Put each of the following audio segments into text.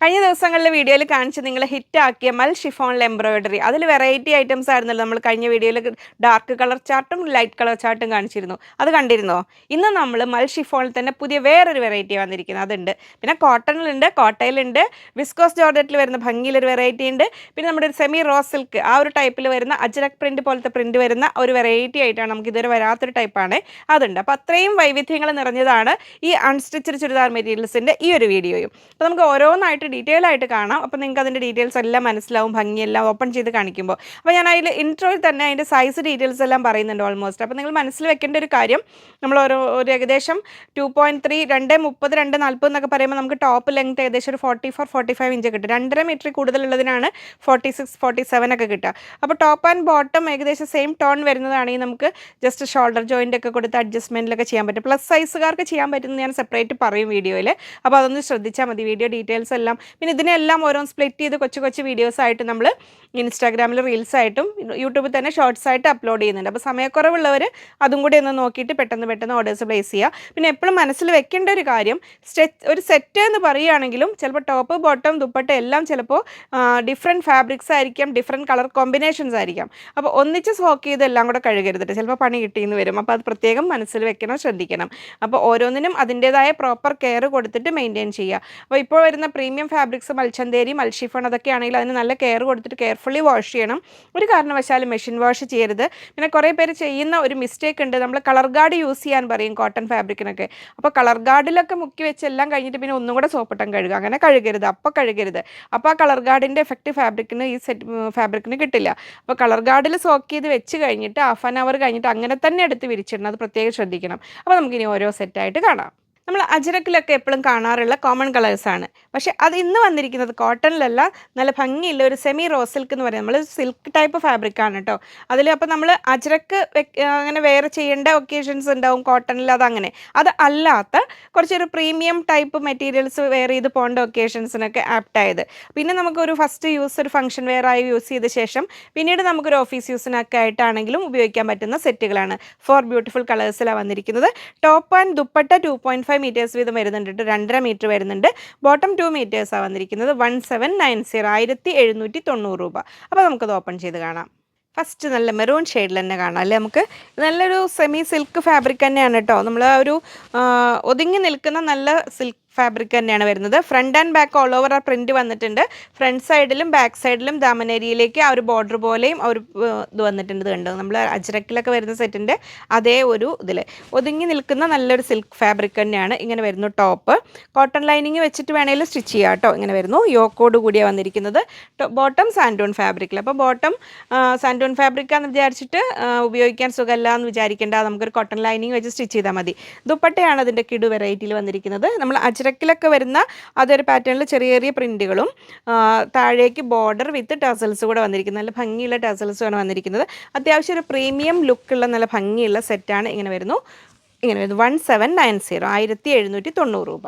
കഴിഞ്ഞ ദിവസങ്ങളിലെ വീഡിയോയിൽ കാണിച്ച് നിങ്ങൾ ഹിറ്റാക്കിയ മൽ ഷിഫോണിൽ എംബ്രോയിഡറി അതിൽ വെറൈറ്റി ഐറ്റംസ് ആയിരുന്നല്ലോ നമ്മൾ കഴിഞ്ഞ വീഡിയോയിൽ ഡാർക്ക് കളർ ചാർട്ടും ലൈറ്റ് കളർ ചാർട്ടും കാണിച്ചിരുന്നു. അത് കണ്ടിരുന്നോ? ഇന്ന് നമ്മൾ മൽ ഷിഫോണിൽ തന്നെ പുതിയ വേറൊരു വെറൈറ്റി വന്നിരിക്കുന്നത് അതുണ്ട്. പിന്നെ കോട്ടണിലുണ്ട്, കോട്ടയിലുണ്ട്, വിസ്കോസ് ജോർജറ്റിൽ വരുന്ന ഭംഗിയിലൊരു വെറൈറ്റി ഉണ്ട്. പിന്നെ നമ്മുടെ ഒരു സെമി റോസ് സിൽക്ക് ആ ഒരു ടൈപ്പിൽ വരുന്ന അജ്രക് പ്രിന്റ് പോലത്തെ പ്രിന്റ് വരുന്ന ഒരു വെറൈറ്റി ആയിട്ടാണ്, നമുക്ക് ഇതുവരെ വരാത്തൊരു ടൈപ്പാണ് അതുണ്ട്. അപ്പോൾ അത്രയും വൈവിധ്യങ്ങൾ നിറഞ്ഞതാണ് ഈ അൺസ്റ്റിച്ചഡ് ചുരിദാർ മെറ്റീരിയൽസിൻ്റെ ഈ ഒരു വീഡിയോയും. അപ്പോൾ നമുക്ക് ഓരോന്നായിട്ട് ഡീറ്റെയിൽ ആയിട്ട് കാണാം. അപ്പോൾ നിങ്ങൾക്ക് അതിൻ്റെ ഡീറ്റെയിൽസ് എല്ലാം മനസ്സിലാവും, ഭംഗിയെല്ലാം ഓപ്പൺ ചെയ്ത് കാണിക്കുമ്പോൾ. അപ്പോൾ ഞാൻ അതിൽ ഇൻട്രോയിൽ തന്നെ അതിൻ്റെ സൈസ് ഡീറ്റെയിൽസ് എല്ലാം പറയുന്നുണ്ട് ഓൾമോസ്റ്റ്. അപ്പോൾ നിങ്ങൾ മനസ്സിൽ വെക്കേണ്ട ഒരു കാര്യം, നമ്മൾ ഒരു ഏകദേശം 2.3 2.30 2.40 എന്നൊക്കെ പറയുമ്പോൾ നമുക്ക് ടോപ്പ് ലെങ്ത് ഏകദേശം ഒരു 44-45 ഇഞ്ച് കിട്ടും. 2.5 മീറ്റർ കൂടുതലുള്ളതിനാണ് 46-47 ഒക്കെ കിട്ടുക. അപ്പോൾ ടോപ്പ് ആൻഡ് ബോട്ടം ഏകദേശം സെയിം ടോൺ വരുന്നതാണെങ്കിൽ നമുക്ക് ജസ്റ്റ് ഷോൾഡർ ജോയിൻ്റ് ഒക്കെ കൊടുത്ത് അഡ്ജസ്റ്റ്മെൻറ്റിലൊക്കെ ചെയ്യാൻ പറ്റും. പ്ലസ് സൈസുകാർക്ക് ചെയ്യാൻ പറ്റുന്നത് ഞാൻ സെപ്പറേറ്റ് പറയും വീഡിയോയിൽ. അപ്പോൾ അതൊന്ന് ശ്രദ്ധിച്ചാൽ മതി, വീഡിയോ ഡീറ്റെയിൽസ് എല്ലാം. പിന്നെ ഇതിനെല്ലാം ഓരോന്ന് സ്പ്ലിറ്റ് ചെയ്ത് കൊച്ചു കൊച്ചു വീഡിയോസായിട്ട് നമ്മൾ ഇൻസ്റ്റാഗ്രാമിൽ റീൽസായിട്ടും യൂട്യൂബിൽ തന്നെ ഷോർട്സായിട്ട് അപ്ലോഡ് ചെയ്യുന്നുണ്ട്. അപ്പോൾ സമയക്കുറവുള്ളവർ അതും കൂടി ഒന്ന് നോക്കിയിട്ട് പെട്ടെന്ന് ഓർഡേഴ്സ് പ്ലേസ് ചെയ്യുക. പിന്നെ എപ്പോഴും മനസ്സിൽ വെക്കേണ്ട ഒരു കാര്യം, ഒരു സെറ്റ് എന്ന് പറയുകയാണെങ്കിലും ചിലപ്പോൾ ടോപ്പ് ബോട്ടം ദുപ്പട്ട എല്ലാം ചിലപ്പോൾ ഡിഫറെൻറ്റ് ഫാബ്രിക്സ് ആയിരിക്കാം, ഡിഫറെൻറ്റ് കളർ കോമ്പിനേഷൻസ് ആയിരിക്കാം. അപ്പോൾ ഒന്നിച്ച് സ്റ്റോക്ക് ചെയ്ത് എല്ലാം കൂടെ കഴുകരുതിട്ട് ചിലപ്പോൾ പണി കിട്ടിയെന്ന് വരും. അപ്പോൾ അത് പ്രത്യേകം മനസ്സിൽ വെക്കണം, ശ്രദ്ധിക്കണം. അപ്പോൾ ഓരോന്നിനും അതിൻ്റേതായ പ്രോപ്പർ കെയർ കൊടുത്തിട്ട് മെയിൻറ്റെയിൻ ചെയ്യുക. അപ്പോൾ ഇപ്പോൾ വരുന്ന പ്രീമിയം ഫാബ്രിക്സ് മൽച്ചന്തേരി, മൽഷിഫോൺ അതൊക്കെ ആണെങ്കിൽ അതിന് നല്ല കെയർ കൊടുത്തിട്ട് കെയർഫുള്ളി വാഷ് ചെയ്യണം. ഒരു കാരണവശാലും മെഷീൻ വാഷ് ചെയ്യരുത്. പിന്നെ കുറേ പേര് ചെയ്യുന്ന ഒരു മിസ്റ്റേക്ക് ഉണ്ട്, നമ്മൾ കളർ ഗാർഡ് യൂസ് ചെയ്യാൻ പറയും കോട്ടൺ ഫാബ്രിക്കിനൊക്കെ. അപ്പോൾ കളർ ഗാർഡിലൊക്കെ മുക്കി വെച്ച് എല്ലാം കഴിഞ്ഞിട്ട് പിന്നെ ഒന്നും കൂടെ സോപ്പിട്ടം കഴുകുക. അങ്ങനെ കഴുകരുത്, അപ്പോൾ കഴുകരുത്. അപ്പോൾ ആ കളർ ഗാർഡിൻ്റെ എഫക്റ്റ് ഫാബ്രിക്കിന് ഈ ഫാബ്രിക്കിന് കിട്ടില്ല. അപ്പോൾ കളർ ഗാർഡിൽ സോക്ക് ചെയ്ത് വെച്ച് കഴിഞ്ഞിട്ട് ഹാഫ് ആൻ അവർ കഴിഞ്ഞിട്ട് അങ്ങനെ തന്നെ എടുത്ത് വിരിച്ചിടണം. അത് പ്രത്യേകം ശ്രദ്ധിക്കണം. അപ്പോൾ നമുക്കിനി ഓരോ സെറ്റായിട്ട് കാണാം. നമ്മൾ അജ്രക്കിലൊക്കെ എപ്പോഴും കാണാറുള്ള കോമൺ കളേഴ്സാണ്. പക്ഷേ അത് ഇന്ന് വന്നിരിക്കുന്നത് കോട്ടണിലല്ല, നല്ല ഭംഗിയുള്ള ഒരു സെമി റോസ് സിൽക്ക് എന്ന് പറയുന്നത് നമ്മൾ സിൽക്ക് ടൈപ്പ് ഫാബ്രിക്കാണ് കേട്ടോ. അതിൽ അപ്പോൾ നമ്മൾ അജ്രക്ക് അങ്ങനെ വേറെ ചെയ്യേണ്ട ഒക്കേഷൻസ് ഉണ്ടാവും കോട്ടണിൽ, അതങ്ങനെ. അത് അല്ലാത്ത കുറച്ചൊരു പ്രീമിയം ടൈപ്പ് മെറ്റീരിയൽസ് വെയർ ചെയ്ത് പോകേണ്ട ഒക്കേഷൻസിനൊക്കെ ആപ്റ്റായത്. പിന്നെ നമുക്കൊരു ഫസ്റ്റ് യൂസ് ഒരു ഫംഗ്ഷൻ വെയർ ആയി യൂസ് ചെയ്ത ശേഷം പിന്നീട് നമുക്കൊരു ഓഫീസ് യൂസിനൊക്കെ ആയിട്ടാണെങ്കിലും ഉപയോഗിക്കാൻ പറ്റുന്ന സെറ്റുകളാണ്. 4 ബ്യൂട്ടിഫുൾ കളേഴ്സിലാണ് വന്നിരിക്കുന്നത്. ടോപ്പ് ആൻഡ് ദുപ്പട്ട 2.5 മീറ്റേഴ്സ് വീതം വരുന്നുണ്ട്, 2.5 മീറ്റർ വരുന്നുണ്ട്. ബോട്ടം 2 മീറ്റേഴ്സാണ് വന്നിരിക്കുന്നത്. 1790 1790 രൂപ. അപ്പോൾ നമുക്കത് ഓപ്പൺ ചെയ്ത് കാണാം. ഫസ്റ്റ് നല്ല മെറൂൺ ഷെയ്ഡിൽ തന്നെ കാണാം അല്ലേ നമുക്ക്. നല്ലൊരു സെമി സിൽക്ക് ഫാബ്രിക് തന്നെയാണ് കേട്ടോ. നമ്മൾ ആ ഒരു ഒതുങ്ങി നിൽക്കുന്ന നല്ല സിൽക്ക് ഫാബ്രിക് തന്നെയാണ് വരുന്നത്. Front and back all over ആ പ്രിൻറ്റ് വന്നിട്ടുണ്ട്. ഫ്രണ്ട് സൈഡിലും ബാക്ക് സൈഡിലും ദാമനേരിയിലേക്ക് ആ ഒരു ബോർഡർ പോലെയും ആ ഒരു ഇത് വന്നിട്ടുണ്ട്. ഇത് കണ്ടോ, നമ്മൾ അജ്രക്കിലൊക്കെ വരുന്ന സെറ്റിൻ്റെ അതേ ഒരു ഇതിൽ ഒതുങ്ങി നിൽക്കുന്ന നല്ലൊരു സിൽക്ക് ഫാബ്രിക് തന്നെയാണ്. ഇങ്ങനെ വരുന്നു ടോപ്പ്. കോട്ടൺ ലൈനിങ് വെച്ചിട്ട് വേണമെങ്കിൽ സ്റ്റിച്ച് ചെയ്യാം കേട്ടോ. ഇങ്ങനെ വരുന്നു, യോക്കോട് കൂടിയാണ് വന്നിരിക്കുന്നത്. ബോട്ടം സാൻഡൂൺ ഫാബ്രിക്കിൽ. അപ്പോൾ ബോട്ടം സാൻഡൂൺ ഫാബ്രിക്കാന്ന് വിചാരിച്ചിട്ട് ഉപയോഗിക്കാൻ സുഖമല്ല എന്ന് വിചാരിക്കേണ്ട, നമുക്കൊരു കോട്ടൺ ലൈനിങ് വെച്ച് സ്റ്റിച്ച് ചെയ്താൽ മതി. ദുപ്പട്ടയാണ് അതിൻ്റെ കിടു വെറൈറ്റിയിൽ വന്നിരിക്കുന്നത്. നമ്മൾ അജ്രക്കിലൊക്കെ വരുന്ന അതൊരു പാറ്റേണിൽ ചെറിയ ചെറിയ പ്രിൻറ്റുകളും താഴേക്ക് ബോർഡർ വിത്ത് ടസൽസ് കൂടെ വന്നിരിക്കുന്നത്. നല്ല ഭംഗിയുള്ള ടസൽസുമാണ് വന്നിരിക്കുന്നത്. അത്യാവശ്യം ഒരു പ്രീമിയം ലുക്കുള്ള നല്ല ഭംഗിയുള്ള സെറ്റാണ്. ഇങ്ങനെ വരുന്നു 1790 1790 രൂപ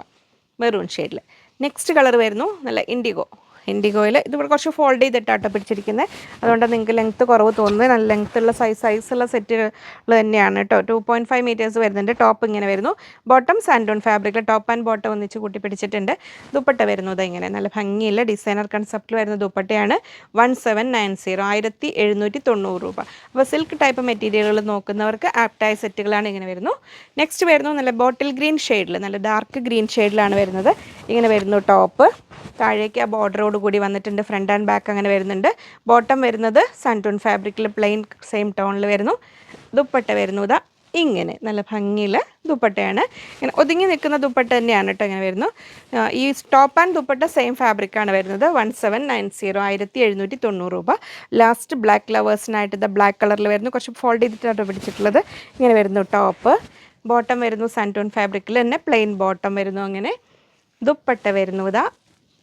മെറൂൺ ഷെയ്ഡിൽ. നെക്സ്റ്റ് കളർ വരുന്നു നല്ല ഇൻഡിഗോയിൽ. ഇതിവിടെ കുറച്ച് ഫോൾഡ് ചെയ്തിട്ടാട്ടോ പിടിച്ചിരിക്കുന്നത്, അതുകൊണ്ട് നിങ്ങൾക്ക് ലെങ്ത്ത് കുറവ് തോന്നുന്നത്. നല്ല ലെങ്ത്തുള്ള സൈസുള്ള സെറ്റുകൾ തന്നെയാണ് കേട്ടോ. 2.5 മീറ്റേഴ്സ് വരുന്നുണ്ട്. ടോപ്പ് ഇങ്ങനെ വരുന്നു. ബോട്ടം സാൻഡൂൺ ഫാബ്രിക്കിൽ ടോപ്പ് ആൻഡ് ബോട്ടം ഒന്നിച്ച് കൂട്ടി പിടിച്ചിട്ടുണ്ട്. ദുപ്പട്ട വരുന്നത് ഇങ്ങനെ നല്ല ഭംഗിയുള്ള ഡിസൈനർ കൺസെപ്റ്റിൽ വരുന്ന ദുപ്പട്ടയാണ്. 1790 1790 രൂപ. അപ്പോൾ സിൽക്ക് ടൈപ്പ് മെറ്റീരിയലുകൾ നോക്കുന്നവർക്ക് ആപ്റ്റായ സെറ്റുകളാണ്. ഇങ്ങനെ വരുന്നു. നെക്സ്റ്റ് വരുന്നു നല്ല ബോട്ടിൽ ഗ്രീൻ ഷെയ്ഡിൽ, നല്ല ഡാർക്ക് ഗ്രീൻ ഷെയ്ഡിലാണ് വരുന്നത്. ഇങ്ങനെ വരുന്നു ടോപ്പ്. താഴേക്ക് ആ ബോർഡറോട് കൂടി വന്നിട്ടുണ്ട്. ഫ്രണ്ട് ആൻഡ് ബാക്ക് അങ്ങനെ വരുന്നുണ്ട്. ബോട്ടം വരുന്നത് സാൻഡൂൺ ഫാബ്രിക്കിൽ പ്ലെയിൻ സെയിം ടോണിൽ വരുന്നു. ദുപ്പട്ട വരുന്നു ഇതാ ഇങ്ങനെ നല്ല ഭംഗിയിൽ ദുപ്പട്ടയാണ്. ഇങ്ങനെ ഒതുങ്ങി നിൽക്കുന്ന ദുപ്പട്ട തന്നെയാണ് കേട്ടോ. ഇങ്ങനെ വരുന്നു. ഈ ടോപ്പ് ആൻഡ് ദുപ്പട്ട സെയിം ഫാബ്രിക്കാണ് വരുന്നത്. 1790 1790 രൂപ. ലാസ്റ്റ് ബ്ലാക്ക് ലവേഴ്സിനായിട്ട് ഇത് ബ്ലാക്ക് കളറിൽ വരുന്നു. കുറച്ച് ഫോൾഡ് ചെയ്തിട്ടാണ് പിടിച്ചിട്ടുള്ളത്. ഇങ്ങനെ വരുന്നു ടോപ്പ്. ബോട്ടം വരുന്നു സാൻഡൂൺ ഫാബ്രിക്കിൽ തന്നെ പ്ലെയിൻ ബോട്ടം വരുന്നു. അങ്ങനെ ദുപ്പട്ട വരുന്നു ഇതാ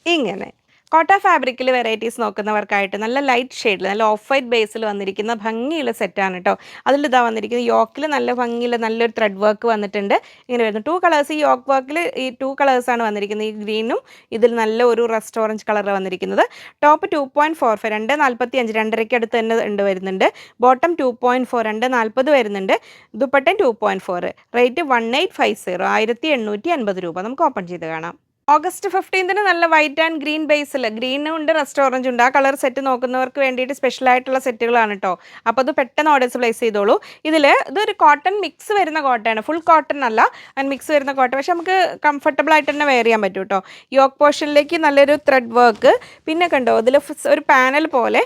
ഇങ്ങനെ. കോട്ട ഫാബ്രിക്കിൽ വെറൈറ്റീസ് നോക്കുന്നവർക്കായിട്ട് നല്ല ലൈറ്റ് ഷെയ്ഡിൽ നല്ല ഓഫ് വൈറ്റ് ബേസിൽ വന്നിരിക്കുന്ന ഭംഗിയുള്ള സെറ്റാണ് കേട്ടോ. അതിലിതാ വന്നിരിക്കുന്നത് യോക്കിൽ നല്ല ഭംഗിയുള്ള നല്ലൊരു ത്രെഡ് വർക്ക് വന്നിട്ടുണ്ട്. ഇങ്ങനെ വരുന്നു 2 കളേഴ്സ്. ഈ യോക്ക് വർക്കിൽ ഈ 2 കളേഴ്സാണ് വന്നിരിക്കുന്നത്. ഈ ഗ്രീനും ഇതിൽ നല്ല ഒരു റസ്റ്റ് ഓറഞ്ച് കളറിൽ വന്നിരിക്കുന്നത്. ടോപ്പ് 2.45 2.45 2.5 അടുത്ത് തന്നെ വരുന്നുണ്ട്. ബോട്ടം 2.4 2.40 വരുന്നുണ്ട്. ദുപ്പട്ടയും 2.4. റേറ്റ് 1850 1850 രൂപ. നമുക്ക് ഓപ്പൺ ചെയ്ത് കാണാം. ഓഗസ്റ്റ് 15 നല്ല വൈറ്റ് ആൻഡ് ഗ്രീൻ ബേസിൽ ഗ്രീനും ഉണ്ട് റസ്റ്റ് ഓറഞ്ച് ഉണ്ട്. ആ കളർ സെറ്റ് നോക്കുന്നവർക്ക് വേണ്ടിയിട്ട് സ്പെഷ്യലായിട്ടുള്ള സെറ്റുകളാണ് കേട്ടോ. അപ്പോൾ അത് പെട്ടെന്ന് ഓർഡേഴ്സ് പ്ലേസ് ചെയ്തോളൂ. ഇതൊരു കോട്ടൺ മിക്സ് വരുന്ന കോട്ടയാണ്, ഫുൾ കോട്ടൺ അല്ല, ആൻഡ് മിക്സ് വരുന്ന കോട്ടൺ. പക്ഷെ നമുക്ക് കംഫർട്ടബിൾ ആയിട്ട് തന്നെ വെയർ ചെയ്യാൻ പറ്റും കേട്ടോ. യോക്ക് പോർഷനിലേക്ക് നല്ലൊരു ത്രെഡ് വർക്ക്, പിന്നെ കണ്ടോ ഇതിൽ ഒരു പാനൽ പോലെ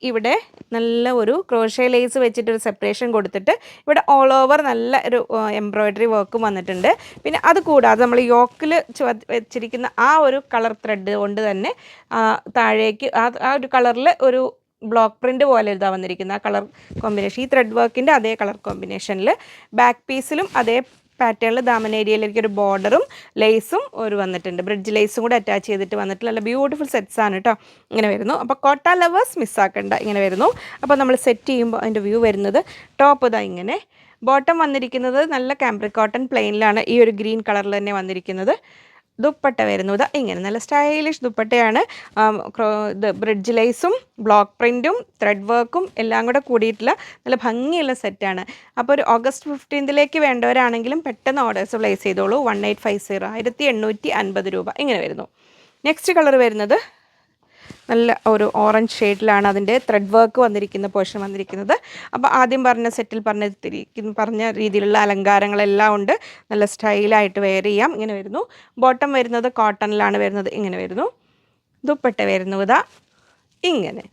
ഇവിടെ നല്ല ഒരു ക്രോഷ്യ ലേസ് വെച്ചിട്ടൊരു സെപ്പറേഷൻ കൊടുത്തിട്ട് ഇവിടെ ഓൾ ഓവർ നല്ല ഒരു എംബ്രോയ്ഡറി വർക്കും വന്നിട്ടുണ്ട്. പിന്നെ അത് കൂടാതെ നമ്മൾ യോക്കിൽ വെച്ചിരിക്കുന്ന ആ ഒരു കളർ ത്രെഡ് കൊണ്ട് തന്നെ താഴേക്ക് ആ ഒരു കളറിൽ ഒരു ബ്ലോക്ക് പ്രിൻ്റ് പോലെ ഇതാ വന്നിരിക്കുന്നത്. ആ കളർ കോമ്പിനേഷൻ, ഈ ത്രെഡ് വർക്കിൻ്റെ അതേ കളർ കോമ്പിനേഷനിൽ ബാക്ക് പീസിലും അതേ പാറ്റേണിൽ ദാമൻ ഏരിയയിലേക്ക് ഒരു ബോർഡറും ലേസും ഒരു വന്നിട്ടുണ്ട്. ബ്രിഡ്ജ് ലേസും കൂടെ അറ്റാച്ച് ചെയ്തിട്ട് വന്നിട്ട് നല്ല ബ്യൂട്ടിഫുൾ സെറ്റ്സ് ആണ് കേട്ടോ. ഇങ്ങനെ വരുന്നു. അപ്പോൾ കോട്ട ലവേഴ്സ് മിസ്സാക്കണ്ട, ഇങ്ങനെ വരുന്നു. അപ്പോൾ നമ്മൾ സെറ്റ് ചെയ്യുമ്പോൾ അതിൻ്റെ വ്യൂ വരുന്നത് ടോപ്പ് ഇതാ ഇങ്ങനെ, ബോട്ടം വന്നിരിക്കുന്നത് നല്ല കാംബ്രിക് കോട്ടൺ പ്ലെയിനിലാണ്, ഈ ഒരു ഗ്രീൻ കളറിൽ തന്നെ വന്നിരിക്കുന്നത്. ദുപ്പട്ട വരുന്നത് ഇങ്ങനെ നല്ല സ്റ്റൈലിഷ് ദുപ്പട്ടയാണ്. ഇത് ബ്രിഡ്ജ് ലൈസും ബ്ലോക്ക് പ്രിൻറ്റും ത്രെഡ് വർക്കും എല്ലാം കൂടെ കൂടിയിട്ടുള്ള നല്ല ഭംഗിയുള്ള സെറ്റാണ്. അപ്പോൾ ഒരു ഓഗസ്റ്റ് 15 വേണ്ടവരാണെങ്കിലും പെട്ടെന്ന് ഓർഡേഴ്സ് പ്ലേസ് ചെയ്തോളൂ. 1850 1850 രൂപ ഇങ്ങനെ വരുന്നു. നെക്സ്റ്റ് കളർ വരുന്നത് നല്ല ഒരു ഓറഞ്ച് ഷെയ്ഡിലാണ് അതിൻ്റെ ത്രെഡ് വർക്ക് വന്നിരിക്കുന്ന പോർഷൻ വന്നിരിക്കുന്നത്. അപ്പോൾ ആദ്യം പറഞ്ഞ രീതിയിലുള്ള അലങ്കാരങ്ങളെല്ലാം ഉണ്ട്. നല്ല സ്റ്റൈലായിട്ട് വെയർ ചെയ്യാം. ഇങ്ങനെ വരുന്നു. ബോട്ടം വരുന്നത് കോട്ടണിലാണ് വരുന്നത്, ഇങ്ങനെ വരുന്നു. ദുപ്പട്ട വരുന്നത് ഇങ്ങനെ.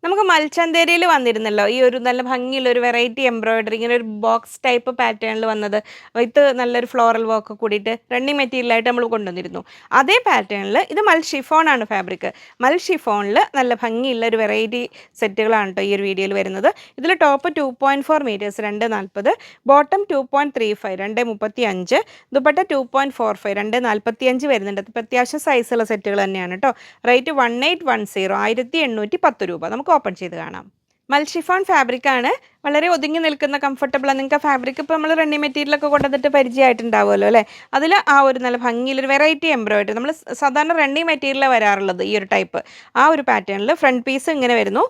നമുക്ക് മൽച്ചന്തേരിയിൽ വന്നിരുന്നല്ലോ ഈ ഒരു നല്ല ഭംഗിയുള്ള ഒരു വെറൈറ്റി എംബ്രോയ്ഡറി, ഇങ്ങനെ ഒരു ബോക്സ് ടൈപ്പ് പാറ്റേണിൽ വന്നത് വിത്ത് നല്ലൊരു ഫ്ലോറൽ വർക്ക് കൂടിയിട്ട് റണ്ണിങ് മെറ്റീരിയലായിട്ട് നമ്മൾ കൊണ്ടുവന്നിരുന്നു. അതേ പാറ്റേണിൽ ഇത് മൽ ഷിഫോൺ ആണ് ഫാബ്രിക്. മൽ ഷിഫോണിൽ നല്ല ഭംഗിയുള്ള ഒരു വെറൈറ്റി സെറ്റുകളാണ് കേട്ടോ ഈ ഒരു വീഡിയോയിൽ വരുന്നത്. ഇതിൽ ടോപ്പ് 2.4 മീറ്റേഴ്സ് 240, ബോട്ടം 2.35 235, ദുപ്പട്ട 2.45 245 വരുന്നുണ്ട്. അപ്പോൾ അത്യാവശ്യം സൈസുള്ള സെറ്റുകൾ തന്നെയാണ് കേട്ടോ. റേറ്റ് 1810 1810 രൂപ. നമുക്ക് ഓപ്പൺ ചെയ്ത് കാണാം. മൽഷിഫോൺ ഫാബ്രിക്കാണ്, വളരെ ഒതുങ്ങി നിൽക്കുന്ന കംഫർട്ടബിളാണ്. നിങ്ങൾക്ക് ഫാബ്രിക് ഇപ്പോൾ നമ്മൾ റണ്ണിങ് മെറ്റീരിയലൊക്കെ കൊണ്ടുവന്നിട്ട് പരിചയമായിട്ടുണ്ടാവുമല്ലോ അല്ലേ. അതിൽ ആ ഒരു നല്ല ഭംഗിയിലൊരു വെറൈറ്റി എംബ്രോയ്ഡറി, നമ്മൾ സാധാരണ റണ്ണിങ് മെറ്റീരിയലാണ് വരാറുള്ളത് ഈ ഒരു ടൈപ്പ്. ആ ഒരു പാറ്റേണിൽ ഫ്രണ്ട് പീസ് ഇങ്ങനെ വരുന്നു.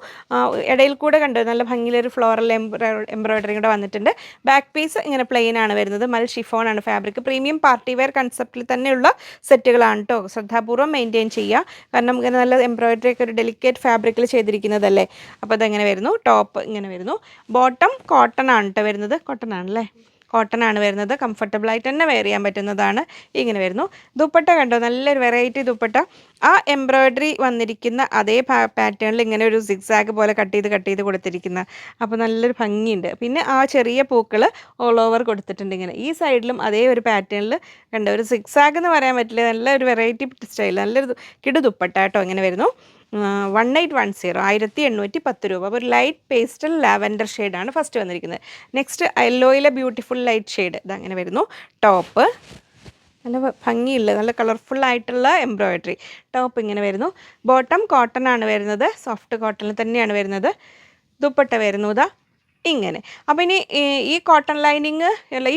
ഇടയിൽ കൂടെ കണ്ടു നല്ല ഭംഗിയിലൊരു ഫ്ലോറൽ എംബ്രോയ്ഡറി കൂടെ വന്നിട്ടുണ്ട്. ബാക്ക് പീസ് ഇങ്ങനെ പ്ലെയിൻ ആണ് വരുന്നത്. മൽ ഷിഫോൺ ആണ് ഫാബ്രിക്. പ്രീമിയം പാർട്ടി വെയർ കൺസെപ്റ്റിൽ തന്നെയുള്ള സെറ്റുകളാണ് കേട്ടോ. ശ്രദ്ധാപൂർവ്വം മെയിൻറ്റെയിൻ ചെയ്യുക, കാരണം ഇങ്ങനെ നല്ല എംബ്രോയ്ഡറി ഒക്കെ ഒരു ഡെലിക്കേറ്റ് ഫാബ്രിക്കിൽ ചെയ്തിരിക്കുന്നതല്ലേ. അപ്പോൾ അതങ്ങനെ വരുന്നു. ടോപ്പ് ഇങ്ങനെ വരുന്നു. ബോട്ടം കോട്ടൺ ആണ് കേട്ടോ വരുന്നത്. കോട്ടൺ ആണല്ലേ, കോട്ടൺ ആണ് വരുന്നത്. കംഫർട്ടബിളായിട്ട് തന്നെ വെയർ ചെയ്യാൻ പറ്റുന്നതാണ്. ഇങ്ങനെ വരുന്നു. ദുപ്പട്ട കണ്ടോ, നല്ലൊരു വെറൈറ്റി ദുപ്പട്ട. ആ എംബ്രോയ്ഡറി വന്നിരിക്കുന്ന അതേ പാറ്റേണിൽ ഇങ്ങനെ ഒരു സിക്സാഗ് പോലെ കട്ട് ചെയ്ത് കൊടുത്തിരിക്കുന്ന, അപ്പോൾ നല്ലൊരു ഭംഗിയുണ്ട്. പിന്നെ ആ ചെറിയ പൂക്കൾ ഓൾ ഓവർ കൊടുത്തിട്ടുണ്ട് ഇങ്ങനെ. ഈ സൈഡിലും അതേ ഒരു പാറ്റേണിൽ കണ്ടോ, ഒരു സിക്സാഗ് എന്ന് പറയാൻ പറ്റില്ല, നല്ലൊരു വെറൈറ്റി സ്റ്റൈൽ, നല്ലൊരു കിടു ദുപ്പട്ട കേട്ടോ. ഇങ്ങനെ വരുന്നു. 1810 1810 രൂപ. അപ്പോൾ ഒരു ലൈറ്റ് പേസ്റ്റൽ ലാവൻഡർ ഷെയ്ഡാണ് ഫസ്റ്റ് വന്നിരിക്കുന്നത്. നെക്സ്റ്റ് യെല്ലോയിലെ ബ്യൂട്ടിഫുൾ ലൈറ്റ് ഷെയ്ഡ് ഇതങ്ങനെ വരുന്നു. ടോപ്പ് നല്ല ഭംഗിയുള്ള നല്ല കളർഫുള്ളായിട്ടുള്ള എംബ്രോയ്ഡറി ടോപ്പ് ഇങ്ങനെ വരുന്നു. ബോട്ടം കോട്ടൺ ആണ് വരുന്നത്, സോഫ്റ്റ് കോട്ടണിൽ തന്നെയാണ് വരുന്നത്. ദുപ്പട്ട വരുന്നു ഇതാ ഇങ്ങനെ. അപ്പോൾ ഇനി ഈ കോട്ടൺ ലൈനിങ് അല്ല,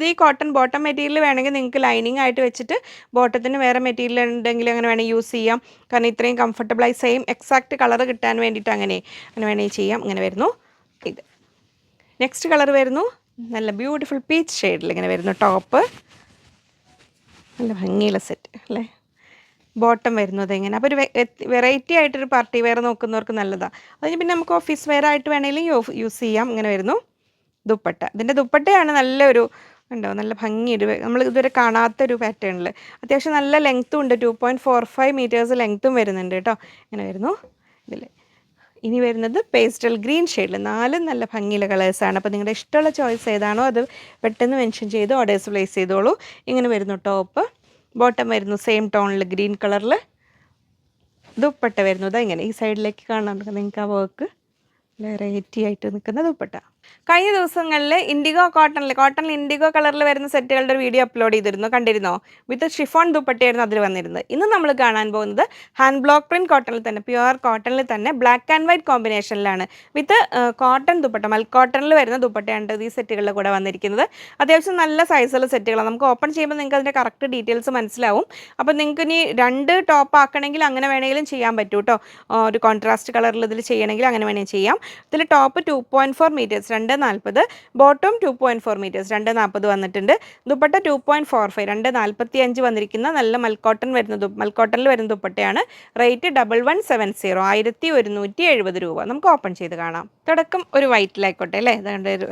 ഈ കോട്ടൺ ബോട്ടം മെറ്റീരിയൽ വേണമെങ്കിൽ നിങ്ങൾക്ക് ലൈനിങ് ആയിട്ട് വെച്ചിട്ട് ബോട്ടത്തിന് വേറെ മെറ്റീരിയൽ ഉണ്ടെങ്കിൽ അങ്ങനെ വേണമെങ്കിൽ യൂസ് ചെയ്യാം. കാരണം ഇത്രയും കംഫർട്ടബിളായി സെയിം എക്സാക്റ്റ് കളർ കിട്ടാൻ വേണ്ടിയിട്ട് അങ്ങനെ വേണമെങ്കിൽ ചെയ്യാം. ഇങ്ങനെ വരുന്നു. ഇത് നെക്സ്റ്റ് കളർ വരുന്നു. നല്ല ബ്യൂട്ടിഫുൾ പീച്ച് ഷെയ്ഡിൽ ഇങ്ങനെ വരുന്നു. ടോപ്പ് നല്ല ഭംഗിയുള്ള സെറ്റ് അല്ലേ. ബോട്ടം വരുന്നത് എങ്ങനെ. അപ്പോൾ ഒരു വെറൈറ്റി ആയിട്ടൊരു പാർട്ടി വെയർ നോക്കുന്നവർക്ക് നല്ലതാണ്. അതിന് പിന്നെ നമുക്ക് ഓഫീസ് വെയർ ആയിട്ട് വേണമെങ്കിലും യൂസ് ചെയ്യാം. ഇങ്ങനെ വരുന്നു. ദുപ്പട്ട, ഇതിൻ്റെ ദുപ്പട്ടയാണ് നല്ലൊരു ഉണ്ടോ, നല്ല ഭംഗിയൊരു, നമ്മൾ ഇതുവരെ കാണാത്തൊരു പാറ്റേണിൽ. അത്യാവശ്യം നല്ല ലെങ്ത്തും ഉണ്ട്, 2.45 മീറ്റേഴ്സ് ലെങ്ത്തും വരുന്നുണ്ട് കേട്ടോ. ഇങ്ങനെ വരുന്നു. ഇതിൽ ഇനി വരുന്നത് പേസ്റ്റൽ ഗ്രീൻ ഷെയ്ഡിൽ 4 നല്ല ഭംഗിയുള്ള കളേഴ്സാണ്. അപ്പോൾ നിങ്ങളുടെ ഇഷ്ടമുള്ള ചോയ്സ് ഏതാണോ അത് പെട്ടെന്ന് മെൻഷൻ ചെയ്ത് ഓർഡേഴ്സ് പ്ലേസ് ചെയ്തോളൂ. ഇങ്ങനെ വരുന്നു. ടോപ്പ് ബോട്ടം വരുന്നു സെയിം ടോണിൽ ഗ്രീൻ കളറിൽ. ദുപ്പട്ട വരുന്നത് ഇങ്ങനെ, ഈ സൈഡിലേക്ക് കാണാൻ നിങ്ങൾക്ക് ആ വർക്ക് വെറൈറ്റി ആയിട്ട് നിൽക്കുന്ന ദുപ്പട്ട. കഴിഞ്ഞ ദിവസങ്ങളിൽ കോട്ടണിൽ ഇൻഡിഗോ കളറിൽ വരുന്ന സെറ്റുകളുടെ ഒരു വീഡിയോ അപ്ലോഡ് ചെയ്തിരുന്നു, കണ്ടിരുന്നോ? വിത്ത് ഷിഫോൺ ദുപ്പട്ടയായിരുന്നു അതിൽ വന്നിരുന്നത്. ഇന്ന് നമ്മൾ കാണാൻ പോകുന്നത് ഹാൻഡ് ബ്ലോക്ക് പ്രിൻറ്റ് കോട്ടണിൽ തന്നെ, പ്യുവർ കോട്ടണിൽ തന്നെ ബ്ലാക്ക് ആൻഡ് വൈറ്റ് കോമ്പിനേഷനിലാണ് വിത്ത് കോട്ടൺ ദുപ്പട്ട, മൽ കോട്ടണിൽ വരുന്ന ദുപ്പട്ടയാണ് ഈ സെറ്റുകളിൽ കൂടെ വന്നിരിക്കുന്നത്. അത്യാവശ്യം നല്ല സൈസുള്ള സെറ്റുകളാണ്. നമുക്ക് ഓപ്പൺ ചെയ്യുമ്പോൾ നിങ്ങൾക്ക് അതിൻ്റെ കറക്റ്റ് ഡീറ്റെയിൽസ് മനസ്സിലാവും. അപ്പോൾ നിങ്ങൾക്ക് ഇനി 2 ടോപ്പ് ആക്കണമെങ്കിൽ അങ്ങനെ വേണമെങ്കിലും ചെയ്യാൻ പറ്റും കേട്ടോ. ഒരു കോൺട്രാസ്റ്റ് കളറിൽ ഇതിൽ ചെയ്യണമെങ്കിൽ അങ്ങനെ വേണമെങ്കിൽ ചെയ്യാം. ഇതിൽ ടോപ്പ് 2.4 മീറ്റേഴ്സ് 240. ബോട്ടം 2.4 മീറ്റേഴ്സ് 240 വന്നിട്ടുണ്ട്. ദുപ്പട്ട 2.45 245 വന്നിരിക്കുന്ന നല്ല മൽക്കോട്ടൺ വരുന്ന മൽക്കോട്ടണിൽ വരുന്ന ദുപ്പട്ടയാണ്. റേറ്റ് 1170 1170 രൂപ. നമുക്ക് ഓപ്പൺ ചെയ്ത് കാണാം. തുടക്കം ഒരു വൈറ്റിലായിക്കോട്ടെ അല്ലേ.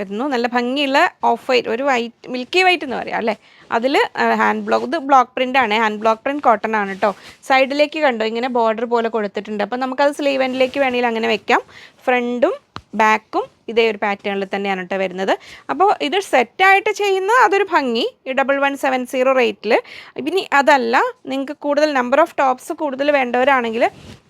വരുന്നു നല്ല ഭംഗിയുള്ള ഓഫ് വൈറ്റ്, ഒരു വൈറ്റ് മിൽക്കി വൈറ്റ് എന്ന് പറയാം അല്ലേ. അതിൽ ഹാൻഡ് ബ്ലോക്ക്, ഇത് ബ്ലോക്ക് പ്രിൻ്റ് ആണ്, ഹാൻഡ് ബ്ലോക്ക് പ്രിൻറ്റ് കോട്ടൺ ആണ് കേട്ടോ. സൈഡിലേക്ക് കണ്ടോ ഇങ്ങനെ ബോർഡർ പോലെ കൊടുത്തിട്ടുണ്ട്. അപ്പോൾ നമുക്കത് സ്ലീവ് എൻഡിലേക്ക് വേണമെങ്കിൽ അങ്ങനെ വെക്കാം. ഫ്രണ്ടും ബാക്കും ഇതേ ഒരു പാറ്റേണിൽ തന്നെയാണ് കേട്ടോ വരുന്നത്. അപ്പോൾ ഇത് സെറ്റായിട്ട് ചെയ്യുന്ന അതൊരു ഭംഗി 1170 റേറ്റിൽ. ഇനി അതല്ല, നിങ്ങൾക്ക് കൂടുതൽ നമ്പർ ഓഫ് ടോപ്സ് കൂടുതൽ വേണ്ടവരാണെങ്കിൽ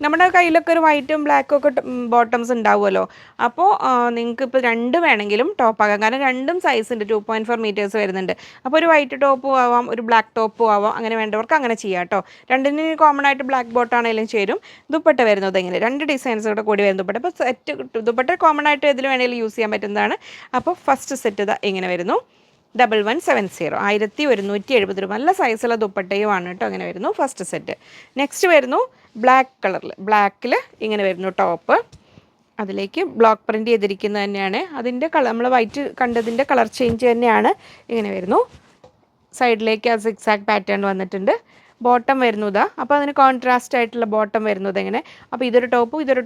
നമ്മുടെ കയ്യിലൊക്കെ ഒരു വൈറ്റും ബ്ലാക്കും ഒക്കെ ബോട്ടംസ് ഉണ്ടാവുമല്ലോ. അപ്പോൾ നിങ്ങൾക്ക് ഇപ്പോൾ രണ്ട് വേണമെങ്കിലും ടോപ്പാകാം. കാരണം രണ്ടും സൈസുണ്ട്, 2.4 മീറ്റേഴ്സ് വരുന്നുണ്ട്. അപ്പോൾ ഒരു വൈറ്റ് ടോപ്പും ആവാം, ഒരു ബ്ലാക്ക് ടോപ്പും ആവാം. അങ്ങനെ വേണ്ടവർക്ക് അങ്ങനെ ചെയ്യാം കേട്ടോ. രണ്ടിന് കോമൺ ആയിട്ട് ബ്ലാക്ക് ബോട്ടാണെങ്കിലും ചേരും. ദുപ്പട്ട വരുന്നത് എങ്ങനെ, രണ്ട് ഡിസൈൻസോടെ കൂടി വരുന്ന ദുപ്പട്ട. അപ്പോൾ സെറ്റ് ദുപ്പട്ട കോമൺ ആയിട്ട് ഇതിൽ വേണമെങ്കിൽ യൂസ് ചെയ്യാൻ പറ്റുന്നതാണ്. അപ്പോൾ ഫസ്റ്റ് സെറ്റ് ഇതാ ഇങ്ങനെ വരുന്നു. 1170 1170 രൂപ. നല്ല സൈസുള്ള ദുപ്പട്ടയുമാണ് കേട്ടോ. അങ്ങനെ വരുന്നു ഫസ്റ്റ് സെറ്റ്. നെക്സ്റ്റ് വരുന്നു ബ്ലാക്ക് കളറിൽ, ബ്ലാക്കിൽ ഇങ്ങനെ വരുന്നു ടോപ്പ്. അതിലേക്ക് ബ്ലോക്ക് പ്രിൻറ്റ് ചെയ്തിരിക്കുന്നത് തന്നെയാണ്. അതിൻ്റെ കളർ നമ്മൾ വൈറ്റ് കണ്ടതിൻ്റെ കളർ ചേഞ്ച് തന്നെയാണ്. ഇങ്ങനെ വരുന്നു. സൈഡിലേക്ക് ആ സിക്സാക് പാറ്റേൺ വന്നിട്ടുണ്ട്. ബോട്ടം വരുന്നതാ. അപ്പോൾ അതിന് കോൺട്രാസ്റ്റ് ആയിട്ടുള്ള ബോട്ടം വരുന്നത് എങ്ങനെ. അപ്പോൾ ഇതൊരു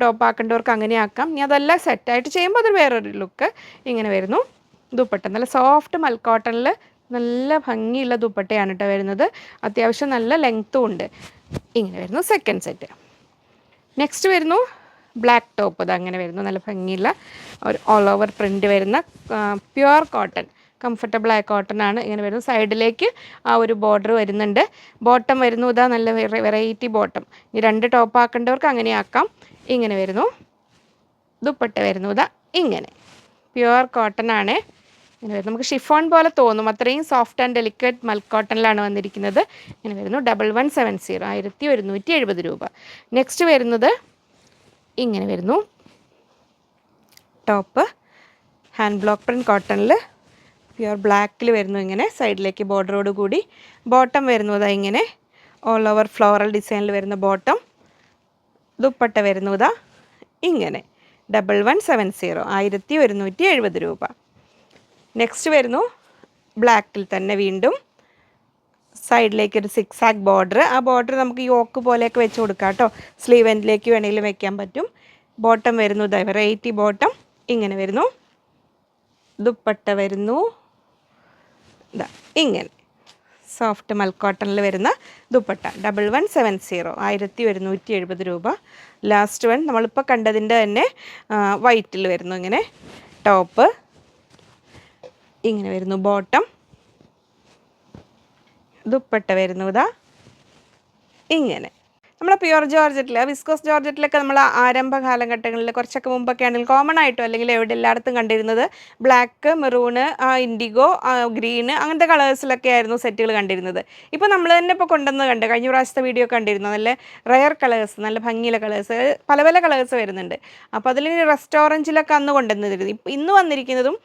ടോപ്പ് ആക്കേണ്ടവർക്ക് അങ്ങനെ ആക്കാം. ഇനി അതെല്ലാം സെറ്റായിട്ട് ചെയ്യുമ്പോൾ അതൊരു വേറൊരു ലുക്ക്. ഇങ്ങനെ വരുന്നു ദുപ്പട്ട. നല്ല സോഫ്റ്റ് മൽക്കോട്ടണിൽ നല്ല ഭംഗിയുള്ള ദുപ്പട്ടയാണ് കേട്ടോ വരുന്നത്. അത്യാവശ്യം നല്ല ലെങ്ത്തും ഉണ്ട്. ഇങ്ങനെ വരുന്നു സെക്കൻഡ് സെറ്റ്. നെക്സ്റ്റ് വരുന്നു ബ്ലാക്ക് ടോപ്പ്. അത് അങ്ങനെ വരുന്നു. നല്ല ഭംഗിയുള്ള ഒരു ഓൾ ഓവർ പ്രിൻറ്റ് വരുന്ന പ്യുവർ കോട്ടൺ, കംഫർട്ടബിൾ ആയ കോട്ടൺ ആണ്. ഇങ്ങനെ വരുന്നു. സൈഡിലേക്ക് ആ ഒരു ബോർഡർ വരുന്നുണ്ട്. ബോട്ടം വരുന്നു ഇതാ നല്ല വെറൈറ്റി ബോട്ടം. ഇനി രണ്ട് ടോപ്പ് ആക്കേണ്ടവർക്ക് അങ്ങനെ ആക്കാം. ഇങ്ങനെ വരുന്നു. ദുപ്പട്ട വരുന്നു ഇതാ ഇങ്ങനെ പ്യുവർ കോട്ടൺ ആണ്. ഇങ്ങനെ വരുന്നു. നമുക്ക് ഷിഫോൺ പോലെ തോന്നും, അത്രയും സോഫ്റ്റ് ആൻഡ് ഡെലിക്കേറ്റ് മൽക്കോട്ടണിലാണ് വന്നിരിക്കുന്നത്. ഇങ്ങനെ വരുന്നു. 1170 1170 രൂപ. നെക്സ്റ്റ് വരുന്നത് ഇങ്ങനെ വരുന്നു. ടോപ്പ് ഹാൻഡ് ബ്ലോക്ക് പ്രിൻറ്റ് കോട്ടണിൽ പ്യുവർ ബ്ലാക്കിൽ വരുന്നു. ഇങ്ങനെ സൈഡിലേക്ക് ബോർഡറോട് കൂടി. ബോട്ടം വരുന്നതാ ഇങ്ങനെ ഓൾ ഓവർ ഫ്ലോറൽ ഡിസൈനിൽ വരുന്ന ബോട്ടം. ദുപ്പട്ട വരുന്നതാ ഇങ്ങനെ 1170 1170 രൂപ. നെക്സ്റ്റ് വരുന്നു ബ്ലാക്കിൽ തന്നെ വീണ്ടും സൈഡിലേക്ക് ഒരു സിക്സാക് ബോർഡർ. ആ ബോർഡർ നമുക്ക് യോക്ക് പോലെയൊക്കെ വെച്ച് കൊടുക്കാം കേട്ടോ. സ്ലീവ് എൻഡിലേക്ക് വേണമെങ്കിലും വെക്കാൻ പറ്റും. ബോട്ടം വരുന്നു വെറൈറ്റി ബോട്ടം. ഇങ്ങനെ വരുന്നു. ദുപ്പട്ട വരുന്നു ഇതാ ഇങ്ങനെ സോഫ്റ്റ് മൽക്കോട്ടണിൽ വരുന്ന ദുപ്പട്ട. 1170 1170 രൂപ. ലാസ്റ്റ് വൺ നമ്മളിപ്പോൾ കണ്ടതിൻ്റെ തന്നെ വൈറ്റിൽ വരുന്നു. ഇങ്ങനെ ടോപ്പ് ഇങ്ങനെ വരുന്നു. ബോട്ടം ദുപ്പട്ട വരുന്നു ഇതാ ഇങ്ങനെ. നമ്മളെ പ്യുവർ ജോർജറ്റിൽ, വിസ്കോസ് ജോർജറ്റിലൊക്കെ നമ്മൾ ആരംഭ കാലഘട്ടങ്ങളിൽ കുറച്ചൊക്കെ മുമ്പൊക്കെ ആണെങ്കിൽ കോമൺ ആയിട്ടോ അല്ലെങ്കിൽ എവിടെ എല്ലായിടത്തും കണ്ടിരുന്നത് ബ്ലാക്ക്, മെറൂണ്, ഇൻഡിഗോ, ഗ്രീന് അങ്ങനത്തെ കളേഴ്സിലൊക്കെ ആയിരുന്നു സെറ്റുകൾ കണ്ടിരുന്നത്. ഇപ്പോൾ നമ്മൾ തന്നെ ഇപ്പോൾ കൊണ്ടുവന്ന് കഴിഞ്ഞ പ്രാവശ്യത്തെ വീഡിയോ കണ്ടിരുന്നു. നല്ല റയർ കളേഴ്സ്, നല്ല ഭംഗിയുള്ള കളേഴ്സ്, പല പല കളേഴ്സ് വരുന്നുണ്ട്. അപ്പോൾ അതിൽ റെസ്റ്റോറൻറ്റിലൊക്കെ അന്ന് കൊണ്ടുവന്നിരുന്നു. ഇന്ന് വന്നിരിക്കുന്നതും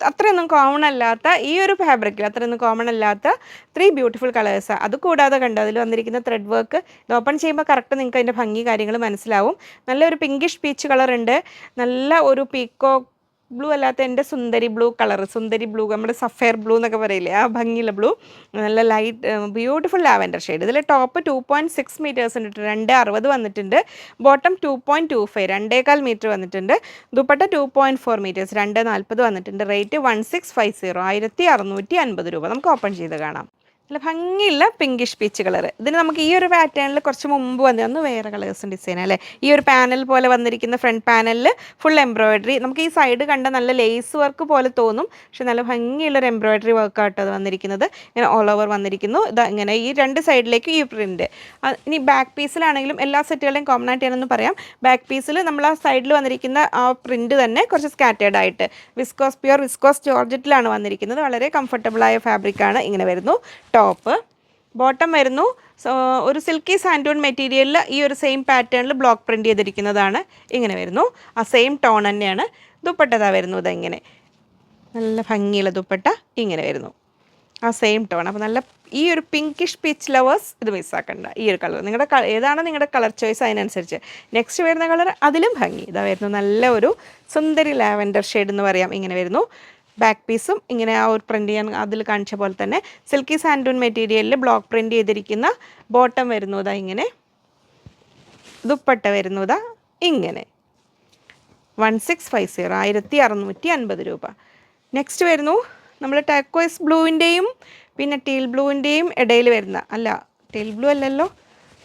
അത്രയൊന്നും കോമൺ അല്ലാത്ത ഈ ഒരു ഫാബ്രിക്കിൽ അത്രയൊന്നും കോമൺ അല്ലാത്ത 3 ബ്യൂട്ടിഫുൾ കളേഴ്സ്. അത് കൂടാതെ കണ്ടോ അതിൽ വന്നിരിക്കുന്ന ത്രെഡ് വർക്ക്. ഇത് ഓപ്പൺ ചെയ്യുമ്പോൾ കറക്റ്റ് നിങ്ങൾക്ക് അതിൻ്റെ ഭംഗി കാര്യങ്ങൾ മനസ്സിലാവും. നല്ലൊരു പിങ്കിഷ് പീച്ച് കളർ ഉണ്ട്. നല്ല ഒരു പീക്കോ ബ്ലൂ അല്ലാത്ത എൻ്റെ സുന്ദരി ബ്ലൂ കളർ, സുന്ദരി ബ്ലൂ, നമ്മുടെ സഫയർ ബ്ലൂ എന്നൊക്കെ പറയില്ലേ, ആ ഭംഗിയുള്ള ബ്ലൂ. നല്ല ലൈറ്റ് ബ്യൂട്ടിഫുൾ ലാവൻഡർ ഷെയ്ഡ്. ഇതിൽ ടോപ്പ് 2.6 മീറ്റേഴ്സ് ഉണ്ട്, 260 വന്നിട്ടുണ്ട്. ബോട്ടം 2.25 2.25 മീറ്റർ വന്നിട്ടുണ്ട്. ദുപ്പട്ട 2.4 മീറ്റേഴ്സ് 240 വന്നിട്ടുണ്ട്. റേറ്റ് 1650 1650 രൂപ. നമുക്ക് ഓപ്പൺ ചെയ്ത് കാണാം. നല്ല ഭംഗിയുള്ള പിങ്കിഷ് പീച്ച് കളർ. ഇതിന് നമുക്ക് ഈ ഒരു പാറ്റേണിൽ കുറച്ച് മുമ്പ് വന്നിരുന്നു വേറെ കളേഴ്സും ഡിസൈൻ അല്ലേ. ഈ ഒരു പാനൽ പോലെ വന്നിരിക്കുന്ന ഫ്രണ്ട് പാനലിൽ ഫുൾ എംബ്രോയിഡറി. നമുക്ക് ഈ സൈഡ് കണ്ട നല്ല ലേസ് വർക്ക് പോലെ തോന്നും, പക്ഷെ നല്ല ഭംഗിയുള്ളൊരു എംബ്രോയിഡറി വർക്കാട്ടോ അത് വന്നിരിക്കുന്നത്. ഇങ്ങനെ ഓൾ ഓവർ വന്നിരിക്കുന്നു. ഇതാ ഇങ്ങനെ ഈ രണ്ട് സൈഡിലേക്ക് ഈ പ്രിൻറ്റ്. ഇനി ബാക്ക് പീസിലാണെങ്കിലും എല്ലാ സെറ്റുകളെയും കോമൺ ആയിട്ട് ഞാനൊന്ന് പറയാം. ബാക്ക് പീസിൽ നമ്മൾ ആ സൈഡിൽ വന്നിരിക്കുന്ന ആ പ്രിൻറ്റ് തന്നെ കുറച്ച് സ്കാറ്റേർഡ് ആയിട്ട് പ്യുവർ വിസ്കോസ് ജോർജറ്റിലാണ് വന്നിരിക്കുന്നത്. വളരെ കംഫർട്ടബിളായ ഫാബ്രിക്കാണ്. ഇങ്ങനെ വരുന്നു ടോപ്പ്. ബോട്ടം വരുന്നു ഒരു സിൽക്കി സാൻഡൂൺ മെറ്റീരിയലിൽ ഈ ഒരു സെയിം പാറ്റേണിൽ ബ്ലോക്ക് പ്രിൻറ്റ് ചെയ്തിരിക്കുന്നതാണ്. ഇങ്ങനെ വരുന്നു. ആ സെയിം ടോൺ തന്നെയാണ്. ദുപ്പട്ട വരുന്നു ഇതെങ്ങനെ നല്ല ഭംഗിയുള്ള ദുപ്പട്ട. ഇങ്ങനെ വരുന്നു ആ സെയിം ടോൺ. അപ്പോൾ നല്ല ഈ ഒരു പിങ്കിഷ് പീച്ച് ലവേഴ്സ് ഇത് മിസ്സാക്കണ്ട. ഈ ഒരു കളർ നിങ്ങളുടെ ഏതാണ് നിങ്ങളുടെ കളർ ചോയ്സ് അതിനനുസരിച്ച്. നെക്സ്റ്റ് വരുന്ന കളർ അതിലും ഭംഗി ഇതാ വരുന്നു. നല്ല ഒരു സുന്ദരി ലാവൻഡർ ഷെയ്ഡ് എന്ന് പറയാം. ഇങ്ങനെ വരുന്നു. ബാക്ക് പീസും ഇങ്ങനെ ആ ഒരു പ്രിൻറ്റ് ചെയ്യാൻ അതിൽ കാണിച്ച പോലെ തന്നെ സിൽക്കി സാൻഡൂൺ മെറ്റീരിയലിൽ ബ്ലോക്ക് പ്രിൻറ്റ് ചെയ്തിരിക്കുന്ന ബോട്ടം വരുന്നതാ ഇങ്ങനെ. ദുപ്പട്ട വരുന്നതാ ഇങ്ങനെ. 1650 1650 രൂപ. നെക്സ്റ്റ് വരുന്നു നമ്മൾ ടർക്കോയ്സ് ബ്ലൂവിൻ്റെയും പിന്നെ ടീൽ ബ്ലൂവിൻ്റെയും ഇടയിൽ വരുന്ന, അല്ല ടീൽ ബ്ലൂ അല്ലല്ലോ,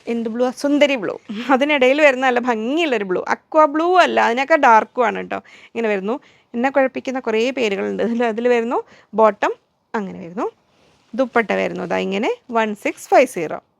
എന്ത് ബ്ലൂ, സുന്ദരി ബ്ലൂ, അതിനിടയിൽ വരുന്ന നല്ല ഭംഗിയുള്ളൊരു ബ്ലൂ. അക്വ ബ്ലൂ അല്ല, അതിനൊക്കെ ഡാർക്കും ആണ് കേട്ടോ. ഇങ്ങനെ വരുന്നു. എന്നെ കുഴപ്പിക്കുന്ന കുറേ പേരുകളുണ്ട്. അതിൽ വരുന്നു ബോട്ടം അങ്ങനെ വരുന്നു. ദുപ്പട്ട വരുന്നു അതാ ഇങ്ങനെ 1650.